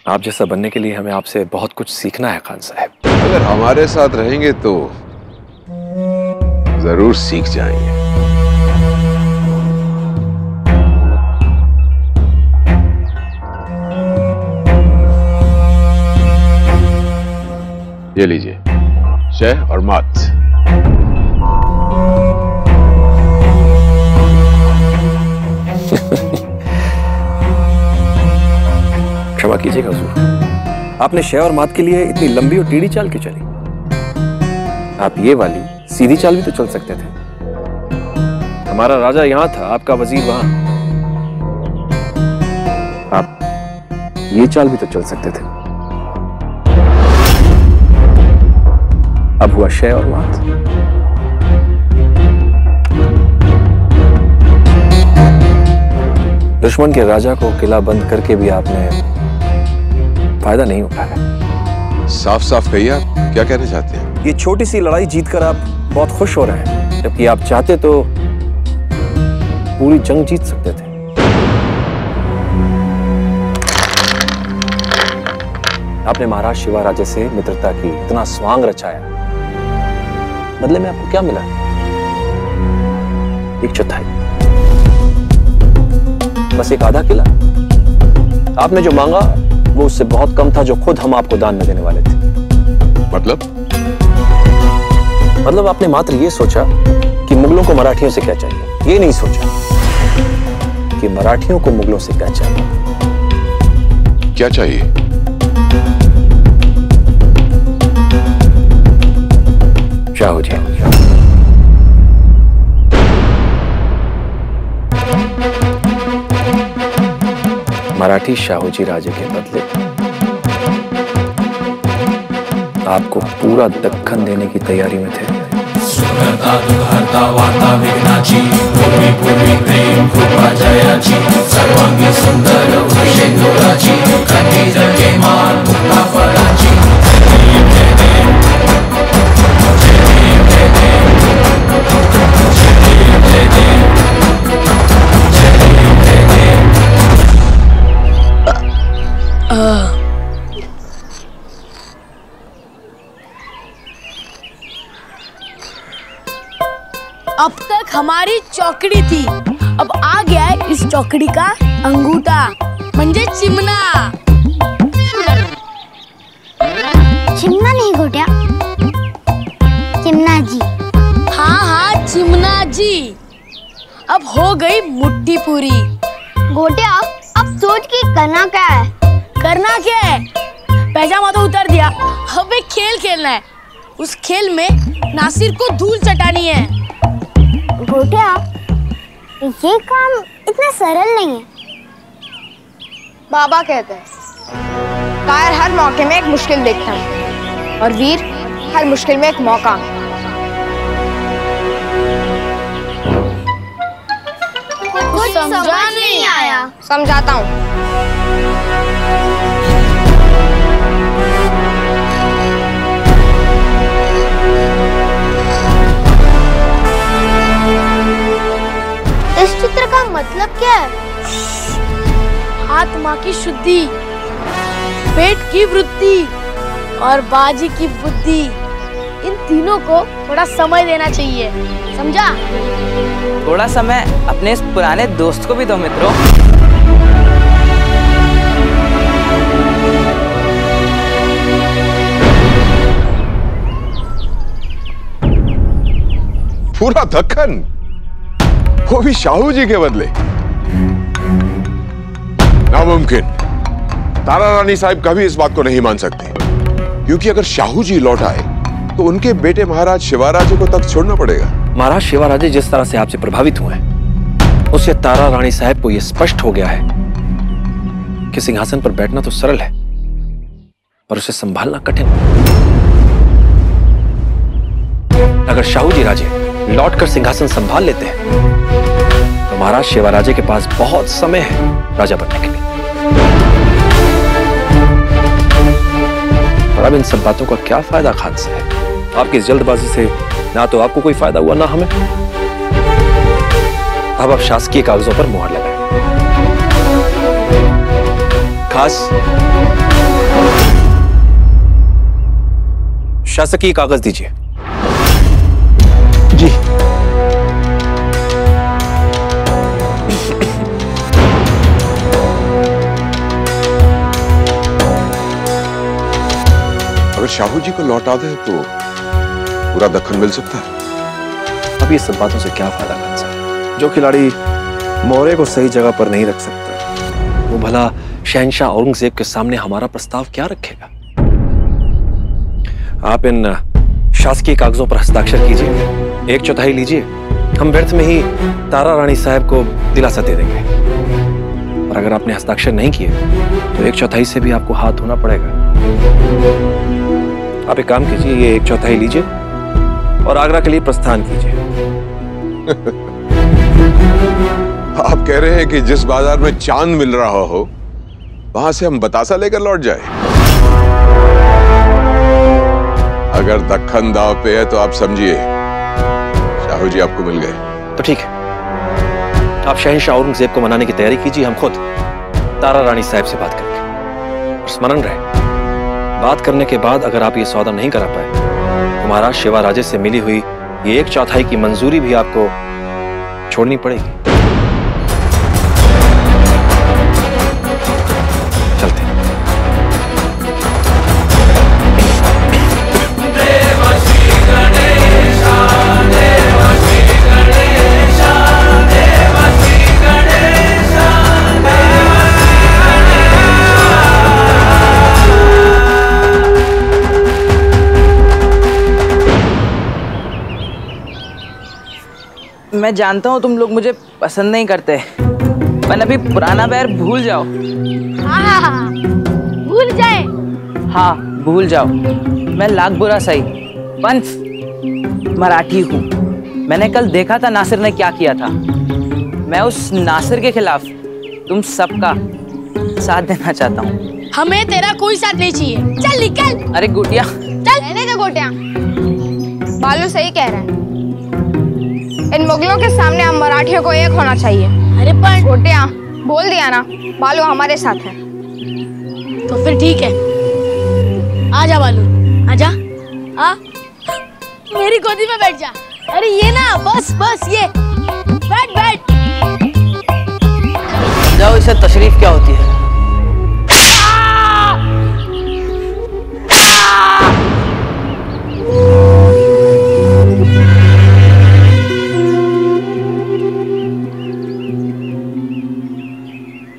आप जैसा बनने के लिए हमें आपसे बहुत कुछ सीखना है खान साहब। अगर हमारे साथ रहेंगे तो जरूर सीख जाएंगे। ये लीजिए शह और मात। क्षमा कीजिएगा हुजूर, आपने शह और मात के लिए इतनी लंबी और टेढ़ी चाल क्यों चली? आप ये वाली सीधी चाल भी तो चल सकते थे। हमारा राजा यहां था, आपका वजीर वहां। आप ये चाल भी तो चल सकते थे। अब हुआ शह और मात। दुश्मन के राजा को किला बंद करके भी आपने फायदा नहीं उठाया। साफ साफ कहिए, आप क्या कहना चाहते हैं? ये छोटी सी लड़ाई जीतकर आप बहुत खुश हो रहे हैं, जबकि आप चाहते तो पूरी जंग जीत सकते थे। आपने महाराज शिवाराजे से मित्रता की, इतना स्वांग रचाया, बदले में आपको क्या मिला? एक चौथाई, बस एक आधा किला। आपने जो मांगा वो उससे बहुत कम था जो खुद हम आपको दान में देने वाले थे। मतलब आपने मात्र ये सोचा कि मुगलों को मराठियों से क्या चाहिए, ये नहीं सोचा कि मराठियों को मुगलों से क्या चाहिए। क्या चाहिए? शाहू जी, मराठी शाहू जी राजे के बदले आपको पूरा दक्खन देने की तैयारी में थे। सुगंधा दुघर्ता वार्ता विघ्नाची, पूर्वी पूर्वी प्रेम कृपा जयाची, सर्वांगी सुंदर वृषेंदुराची, कंठी जगे माल मुक्ता फळाची। अब तक हमारी चौकड़ी थी, अब आ गया है इस चौकड़ी का अंगूठा, म्हणजे चिमना। चिमना नहीं गोट्या, चिमना जी। हाँ हाँ चिमना जी। अब हो गई मुट्ठी पूरी। गोट्या अब सोच के करना क्या है? करना क्या है? पैजामा तो उतार दिया, अब एक खेल खेलना है। उस खेल में नासिर को धूल चटानी है। गोट्या ये काम इतना सरल नहीं है। बाबा कहते हैं कायर हर मौके में एक मुश्किल देखता है और वीर हर मुश्किल में एक मौका। कुछ समझ नहीं आया। समझाता हूँ। इस चित्र का मतलब क्या है? आत्मा की शुद्धि, पेट की वृद्धि और बाजी की बुद्धि, इन तीनों को थोड़ा समय देना चाहिए, समझा? थोड़ा समय अपने इस पुराने दोस्त को भी दो मित्रों। पूरा दक्खन, वो भी शाहू जी के बदले? नामुमकिन। तारा रानी साहब कभी इस बात को नहीं मान सकते, क्योंकि अगर शाहू जी लौट आए तो उनके बेटे महाराज शिवाराजे को तख्त छोड़ना पड़ेगा। महाराज शिवाराजे जिस तरह से आपसे प्रभावित हुए हैं, उससे तारा रानी साहब को यह स्पष्ट हो गया है कि सिंहासन पर बैठना तो सरल है, पर उसे संभालना कठिन। अगर शाहू जी राजे लौटकर सिंहासन संभाल लेते हैं तो महाराज शिवाराजे के पास बहुत समय है राजा बनने के लिए। और अब इन सब बातों का क्या फायदा खान साहब? आपकी इस जल्दबाजी से ना तो आपको कोई फायदा हुआ, ना हमें। अब आप शासकीय कागजों पर मुहर लगाएं। खास शासकीय कागज दीजिए। जी। अगर शाहू जी को लौटा दे तो पूरा दक्कन मिल सकता है। अब ये सब बातों से क्या फायदा खान साहब? जो खिलाड़ी मौर्य को सही जगह पर नहीं रख सकता, वो भला शहंशाह औरंगजेब के सामने हमारा प्रस्ताव क्या रखेगा? आप इन शासकीय कागजों पर हस्ताक्षर कीजिए, 1/4 लीजिए। हम व्यर्थ में ही तारा रानी साहब को दिलासा दे देंगे। और अगर आपने हस्ताक्षर नहीं किए तो 1/4 से भी आपको हाथ धोना पड़ेगा। आप एक काम कीजिए, ये 1/4 लीजिए और आगरा के लिए प्रस्थान कीजिए। आप कह रहे हैं कि जिस बाजार में चांद मिल रहा हो वहां से हम बतासा लेकर लौट जाए? अगर दक्कन दांव पे है तो आप समझिए शाहू जी आपको मिल गए। तो ठीक है, आप शहंशाह औरंगजेब को मनाने की तैयारी कीजिए। हम खुद तारा रानी साहब से बात करेंगे। और स्मरण रहे, बात करने के बाद अगर आप ये सौदा नहीं करा पाए तो महाराज शिवाराजे से मिली हुई ये 1/4 की मंजूरी भी आपको छोड़नी पड़ेगी। चलते हैं। मैं जानता हूँ तुम लोग मुझे पसंद नहीं करते, पर अभी पुराना बैर भूल जाओ। हाँ, भूल जाए। हाँ, भूल जाओ। मैं लाख बुरा सही पंच मराठी हूँ। मैंने कल देखा था नासिर ने क्या किया था। मैं उस नासिर के खिलाफ तुम सबका साथ देना चाहता हूँ। हमें तेरा कोई साथ नहीं चाहिए। चल निकल। अरे गोटिया, चल रहने दे गोटिया। बालू सही कह रहे हैं, इन मुगलों के सामने हम मराठियों को एक होना चाहिए। अरे पर गोटिया बोल दिया ना, बालू हमारे साथ है। तो फिर ठीक है, आजा बालू, आजा। आ मेरी गोदी में बैठ जा। अरे ये ना, बस बस ये बैठ बैठ। जाओ, इसे तशरीफ क्या होती है?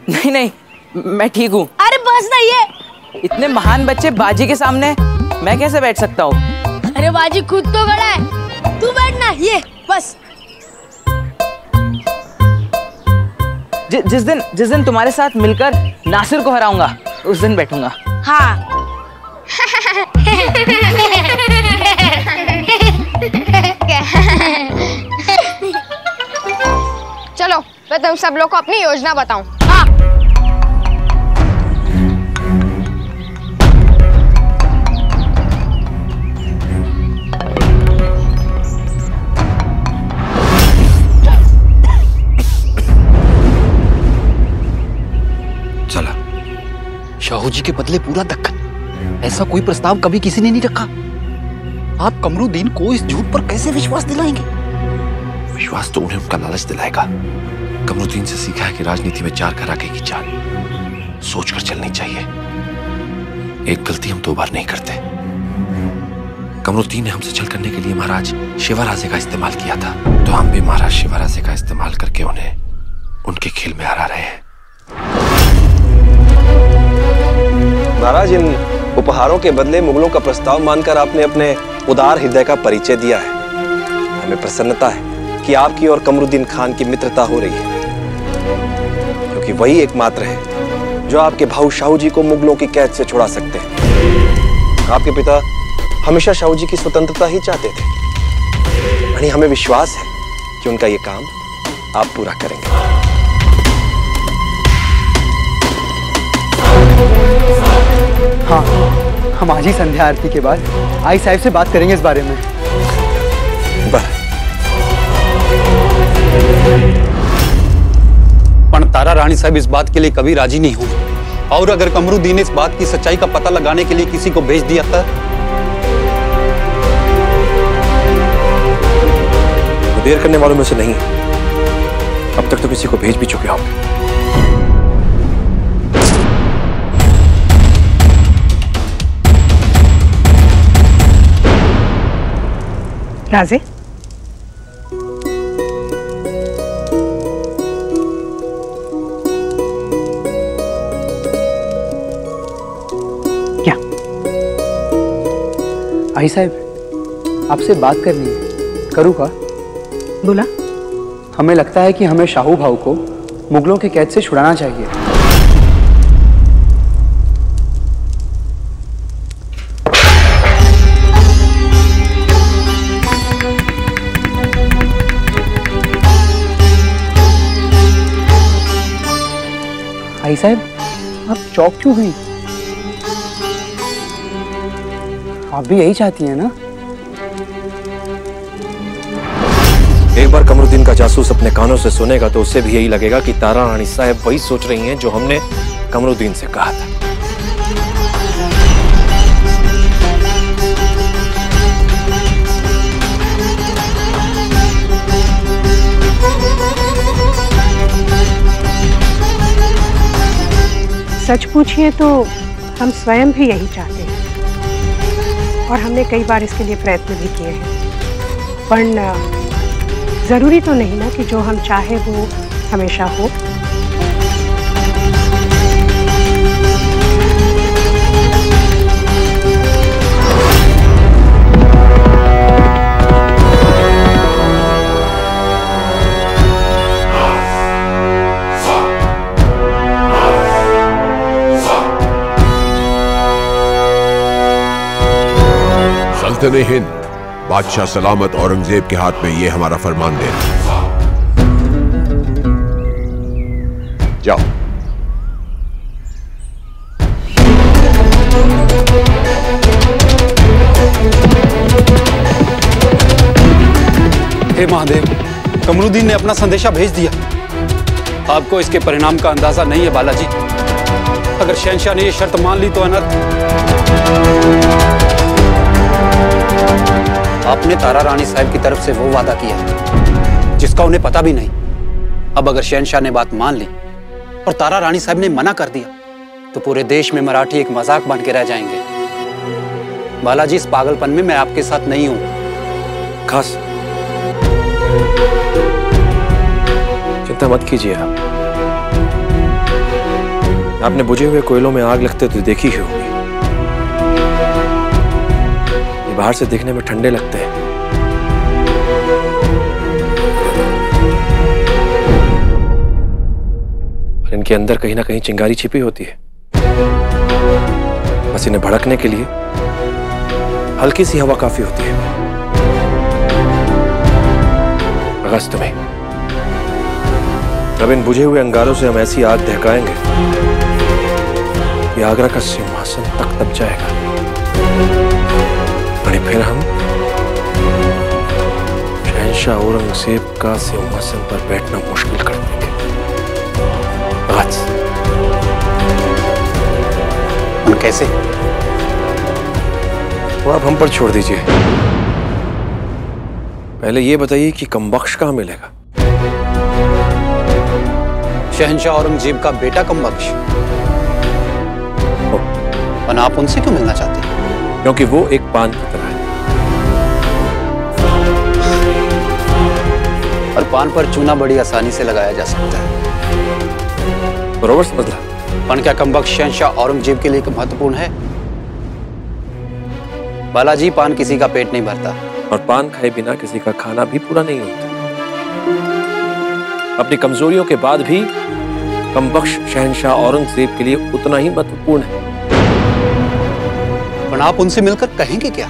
नहीं नहीं, मैं ठीक हूँ। अरे बस ना, ये इतने महान बच्चे बाजी के सामने मैं कैसे बैठ सकता हूँ? अरे बाजी खुद तो खड़ा है, तू बैठना। ये बस। जिस दिन तुम्हारे साथ मिलकर नासिर को हराऊंगा उस दिन बैठूंगा। हाँ। चलो मैं तुम सब लोग को अपनी योजना बताऊं। हाँ। चला, शाहू जी के बदले पूरा दक्कन। ऐसा कोई प्रस्ताव कभी किसी ने नहीं रखा। आप कमरुद्दीन को इस झूठ पर कैसे विश्वास दिलाएंगे? विश्वास तो उन्हें उनका लालच दिलाएगा। कमरुद्दीन से सीखा है कि राजनीति में 4 घराके की चाल सोचकर चलनी चाहिए। एक गलती हम 2 बार नहीं करते। कमरुद्दीन ने हमसे छल करने के लिए महाराज शिवाराजे का इस्तेमाल किया था, तो हम भी महाराज शिवाराजे का इस्तेमाल करके उन्हें उनके खेल में हरा रहे हैं। महाराज, इन उपहारों के बदले मुगलों का प्रस्ताव मानकर आपने अपने उदार हृदय का परिचय दिया है। हमें प्रसन्नता है कि आपकी और कमरुद्दीन खान की मित्रता हो रही है, क्योंकि वही एकमात्र है जो आपके भाऊ शाहू जी को मुगलों की कैद से छुड़ा सकते हैं। आपके पिता हमेशा शाहू जी की स्वतंत्रता ही चाहते थे। यानी हमें विश्वास है कि उनका ये काम आप पूरा करेंगे। हाँ, हम आज ही संध्या आरती के बाद आई साहब से बात करेंगे इस बारे में। पण तारा रानी साहब इस बात के लिए कभी राजी नहीं हुई। और अगर कमरुद्दीन ने इस बात की सच्चाई का पता लगाने के लिए किसी को भेज दिया था, वो देर करने वालों में से नहीं है। अब तक तो किसी को भेज भी चुके होंगे। राजे, क्या? आई साहब, आपसे बात करनी है, करूँ का? बोला। हमें लगता है कि हमें शाहू भाऊ को मुगलों के कैद से छुड़ाना चाहिए। आई साहब, आप चौक क्यों हुई? आप भी यही चाहती हैं ना? एक बार कमरुद्दीन का जासूस अपने कानों से सुनेगा तो उसे भी यही लगेगा कि तारा रानी साहब वही सोच रही हैं जो हमने कमरुद्दीन से कहा था। सच पूछिए तो हम स्वयं भी यही चाहते हैं और हमने कई बार इसके लिए प्रयत्न भी किए हैं, पर जरूरी तो नहीं ना कि जो हम चाहे वो हमेशा हो। सल्तनत हिंद बादशाह सलामत औरंगजेब के हाथ में ये हमारा फरमान दे। जाओ। हे महादेव, कमरुद्दीन ने अपना संदेशा भेज दिया। आपको इसके परिणाम का अंदाजा नहीं है बालाजी। अगर शहंशाह ने ये शर्त मान ली तो अनर्थ। आपने तारा रानी साहब की तरफ से वो वादा किया जिसका उन्हें पता भी नहीं। अब अगर शहंशाह ने बात मान ली और तारा रानी साहब ने मना कर दिया तो पूरे देश में मराठी एक मजाक बन के रह जाएंगे। बालाजी, इस पागलपन में मैं आपके साथ नहीं हूं। खास चिंता मत कीजिए आप। आपने बुझे हुए कोयलों में आग लगते तो देखी ही होगी। ये बाहर से दिखने में ठंडे लगते हैं, और इनके अंदर कहीं ना कहीं चिंगारी छिपी होती है। बस इन्हें भड़कने के लिए हल्की सी हवा काफी होती है। अगस्त में अब इन बुझे हुए अंगारों से हम ऐसी आग दहकाएंगे कि आगरा का सिंहासन तक दब जाएगा, और फिर हम शहंशाह औरंगजेब का सिंहासन पर बैठना मुश्किल कर देंगे। कैसे? वो आप हम पर छोड़ दीजिए। पहले ये बताइए कि कमबख्श कहाँ मिलेगा? शहंशाह औरंगजेब का बेटा कमबख्श। और आप उनसे क्यों मिलना चाहते हैं? क्योंकि वो एक पान की तरह है। और पान पर चूना बड़ी आसानी से लगाया जा सकता है। बरोबर समझा। पर क्या कमबख्श शहंशाह औरंगजेब के लिए महत्वपूर्ण है? बालाजी, पान किसी का पेट नहीं भरता, और पान खाए बिना किसी का खाना भी पूरा नहीं होता। अपनी कमजोरियों के बाद भी कमबख्श शहंशाह औरंगजेब के लिए उतना ही महत्वपूर्ण है। पर आप उनसे मिलकर कहेंगे क्या?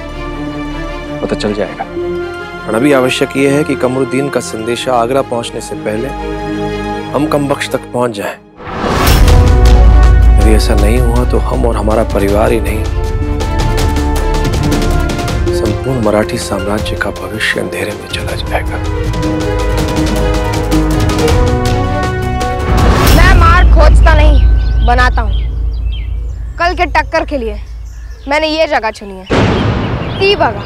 पता चल जाएगा। और अभी आवश्यक यह है कि कमरुद्दीन का संदेशा आगरा पहुंचने से पहले हम कमबख्श तक पहुंच जाएं। यदि ऐसा नहीं हुआ तो हम और हमारा परिवार ही नहीं, संपूर्ण मराठी साम्राज्य का भविष्य अंधेरे में चला जाएगा। मैं मार खोजता नहीं, बनाता हूँ। कल के टक्कर के लिए मैंने ये जगह चुनी है, तीबगा।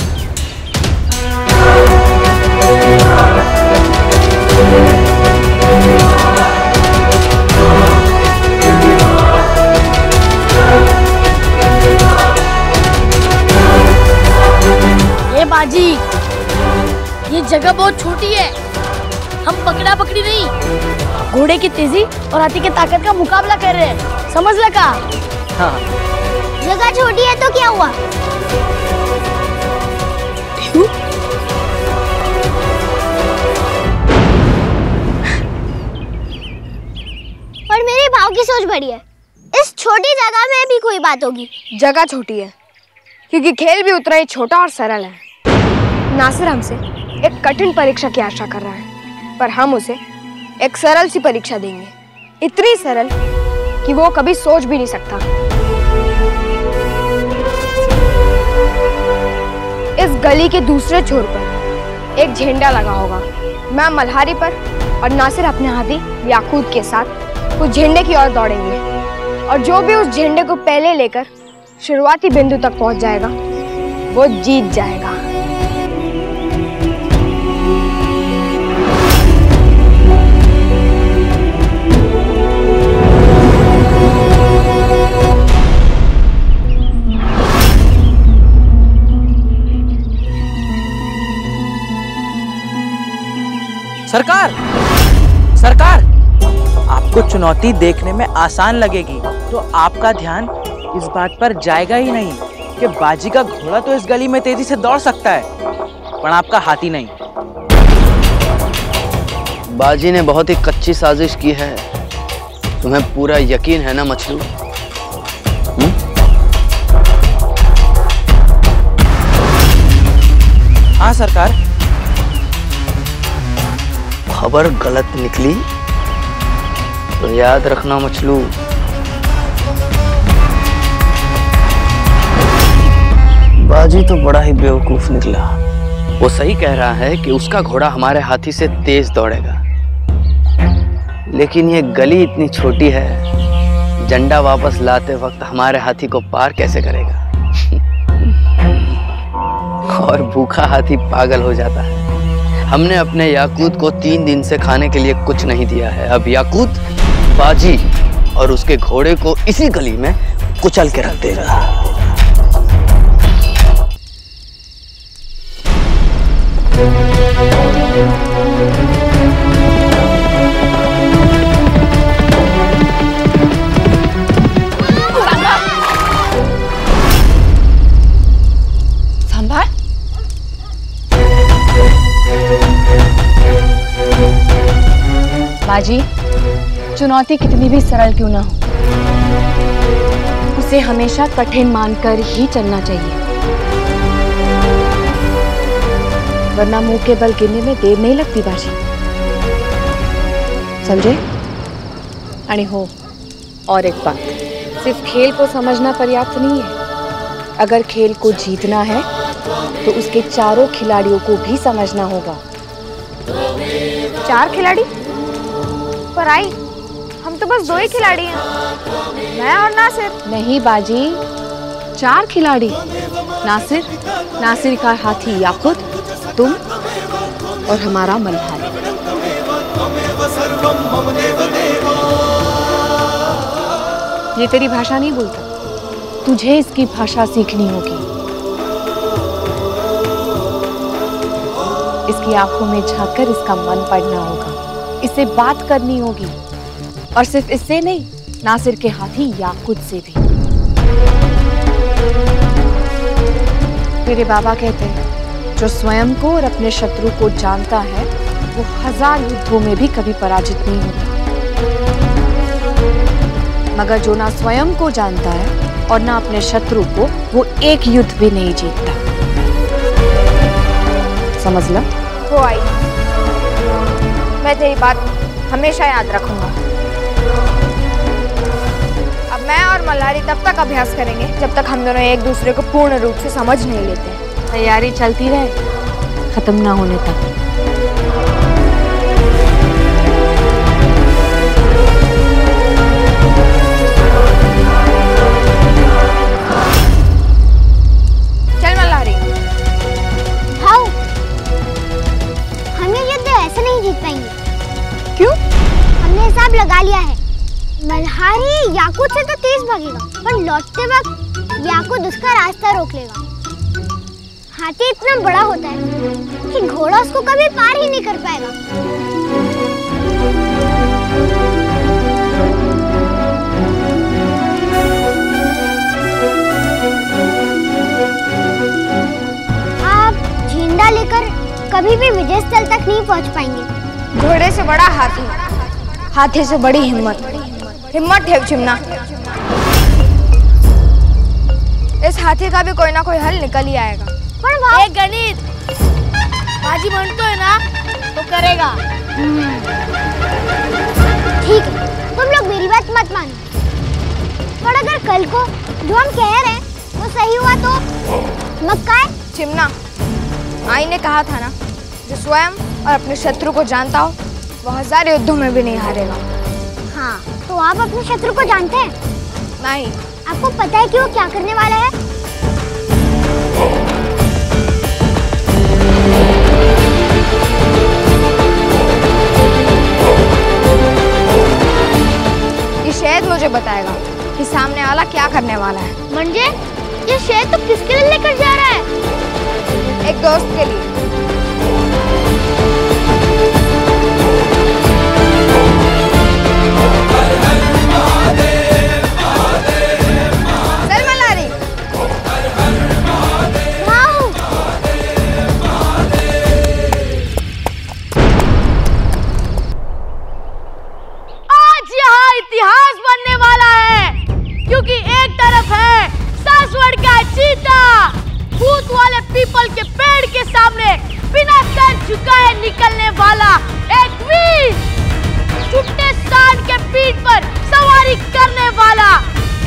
ये बाजी, ये जगह बहुत छोटी है, हम पकड़ा पकड़ी नहीं, घोड़े की तेजी और हाथी की ताकत का मुकाबला कर रहे हैं, समझ लगा? हाँ। जगह छोटी है तो क्या हुआ? पर मेरे भाव की सोच बड़ी है, इस छोटी जगह में भी कोई बात होगी। जगह छोटी है क्योंकि खेल भी उतना ही छोटा और सरल है। नासिर हमसे एक कठिन परीक्षा की आशा कर रहा है, पर हम उसे एक सरल सी परीक्षा देंगे, इतनी सरल कि वो कभी सोच भी नहीं सकता। इस गली के दूसरे छोर पर एक झंडा लगा होगा। मैं मल्हारी पर और नासिर अपने हाथी याकूत के साथ उस झंडे की ओर दौड़ेंगे, और जो भी उस झंडे को पहले लेकर शुरुआती बिंदु तक पहुंच जाएगा वो जीत जाएगा। सरकार, सरकार, आपको चुनौती देखने में आसान लगेगी तो आपका ध्यान इस बात पर जाएगा ही नहीं कि बाजी का घोड़ा तो इस गली में तेजी से दौड़ सकता है, पर आपका हाथी नहीं। बाजी ने बहुत ही कच्ची साजिश की है, तुम्हें पूरा यकीन है ना मछलू? हाँ सरकार। खबर गलत निकली तो याद रखना मछलू, बाजी तो बड़ा ही बेवकूफ निकला। वो सही कह रहा है कि उसका घोड़ा हमारे हाथी से तेज दौड़ेगा, लेकिन ये गली इतनी छोटी है, झंडा वापस लाते वक्त हमारे हाथी को पार कैसे करेगा? और भूखा हाथी पागल हो जाता है। हमने अपने याकूत को 3 दिन से खाने के लिए कुछ नहीं दिया है। अब याकूत बाजी और उसके घोड़े को इसी गली में कुचल के रख देगा। संभाल। बाजी, चुनौती कितनी भी सरल क्यों ना हो, उसे हमेशा कठिन मानकर ही चलना चाहिए, वरना मुंह के बल गिरने में देर नहीं लगती बाजी, समझे? आणि हो, और एक बात, सिर्फ खेल को समझना पर्याप्त नहीं है। अगर खेल को जीतना है तो उसके चारों खिलाड़ियों को भी समझना होगा। 4 खिलाड़ी? पर आई, हम तो बस 2 ही खिलाड़ी हैं, मैं और नासिर। नहीं बाजी, 4 खिलाड़ी। नासिर, नासिर का हाथी याकूत, तुम और हमारा मल्हारी। ये तेरी भाषा नहीं बोलता, तुझे इसकी भाषा सीखनी होगी। इसकी आंखों में झांककर इसका मन पढ़ना होगा, इससे बात करनी होगी, और सिर्फ इससे नहीं, नासिर के हाथी याकूत से भी। मेरे बाबा कहते हैं, जो स्वयं को और अपने शत्रु को जानता है वो 1000 युद्धों में भी कभी पराजित नहीं होता, मगर जो ना स्वयं को जानता है और ना अपने शत्रु को, वो एक युद्ध भी नहीं जीतता। समझ लो? हो आई, मैं तेरी बात हमेशा याद रखूंगा। अब मैं और मल्हारी तब तक अभ्यास करेंगे जब तक हम दोनों एक दूसरे को पूर्ण रूप से समझ नहीं लेते। तैयारी चलती रहे, खत्म ना होने तक। लौटते वक्त याकूत उसका रास्ता रोक लेगा। हाथी इतना बड़ा होता है कि घोड़ा उसको कभी पार ही नहीं कर पाएगा। आप झंडा लेकर कभी भी विजय स्थल तक नहीं पहुंच पाएंगे। घोड़े से बड़ा हाथी, हाथी से बड़ी हिम्मत। हिम्मत है चिमना। इस हाथी का भी कोई ना कोई हल निकल ही आएगा। एक गणित बाजी बनतो है ना तो करेगा। ठीक है, तुम लोग मेरी बात मत मानो, पर अगर कल को जो हम कह रहे हैं वो सही हुआ तो मक्का है। चिमना, आई ने कहा था ना, जो स्वयं और अपने शत्रु को जानता हो वह 1000 युद्धों में भी नहीं हारेगा। हाँ, तो आप अपने शत्रु को जानते हैं? नहीं। आपको पता है कि वो क्या करने वाला है? ये शहद मुझे बताएगा कि सामने वाला क्या करने वाला है। मंजे, ये शहद तो किसके लिए लेकर जा रहा है? एक दोस्त के लिए। इतिहास बनने वाला है, क्योंकि एक तरफ है सासवड़ का चीता, भूत वाले पीपल के पेड़ के सामने बिना सर झुकाए निकलने वाला एक वीर, छुट्टे सांड के पीठ पर सवारी करने वाला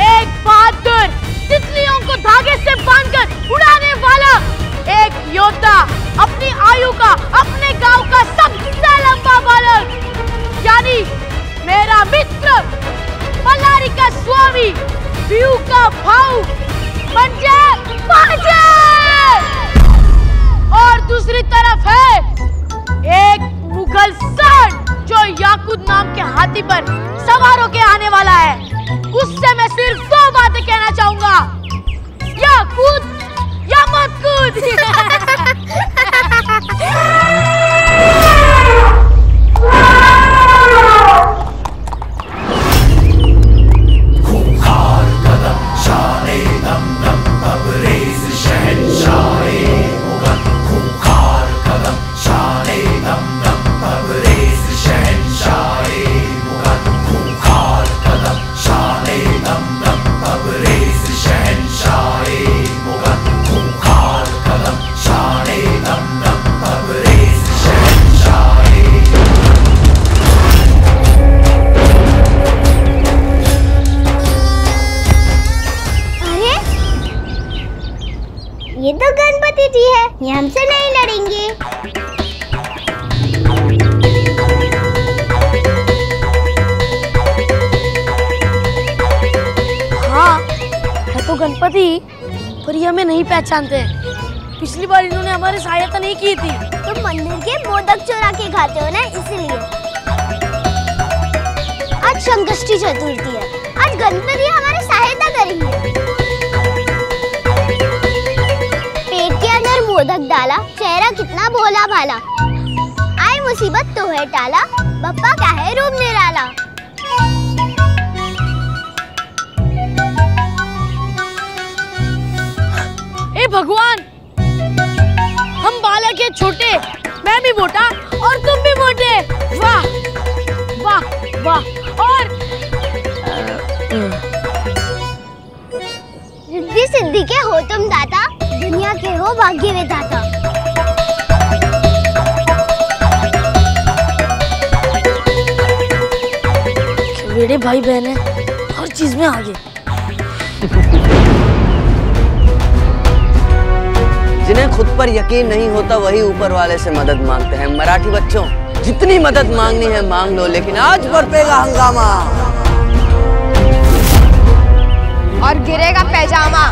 एक बहादुर, तितलियों को धागे से बांधकर उड़ाने वाला एक योद्धा, अपनी आयु का, अपने गांव का सबसे लंबा बालक, यानी मेरा मित्र मल्हारी का स्वामी, व्यू का भाऊ मंजे पांजे। और दूसरी तरफ है एक मुगल सांड जो याकूत नाम के हाथी पर सवार होके आने वाला है। उससे मैं सिर्फ 2 बातें कहना चाहूंगा, या कूद या मत कूद। ये तो गणपति जी है, ये हमसे नहीं लड़ेंगे। हाँ, है तो गणपति, पर ये हमें नहीं पहचानते हैं। पिछली बार इन्होंने हमारी सहायता नहीं की थी। तुम मंदिर के मोदक चुरा के खाते हो ना, इसलिए। आज संकष्टी चतुर्थी है, आज गणपति हमारी सहायता करेंगे। मोदक डाला, चेहरा कितना भोला भाला, आई मुसीबत तो है टाला, बप्पा का है रूप निराला। ए भगवान, हम बालक है छोटे, मैं भी मोटा और तुम भी मोटे। वाह वाह वाह। और रिद्धि सिद्धि के हो तुम दाता, दुनिया के हो भाग्य विधाता। मेरे भाई बहन है, हर चीज में आगे। जिन्हें खुद पर यकीन नहीं होता वही ऊपर वाले से मदद मांगते हैं। मराठी बच्चों, जितनी मदद मांगनी है मांग लो, लेकिन आज बरपेगा हंगामा और गिरेगा पैजामा।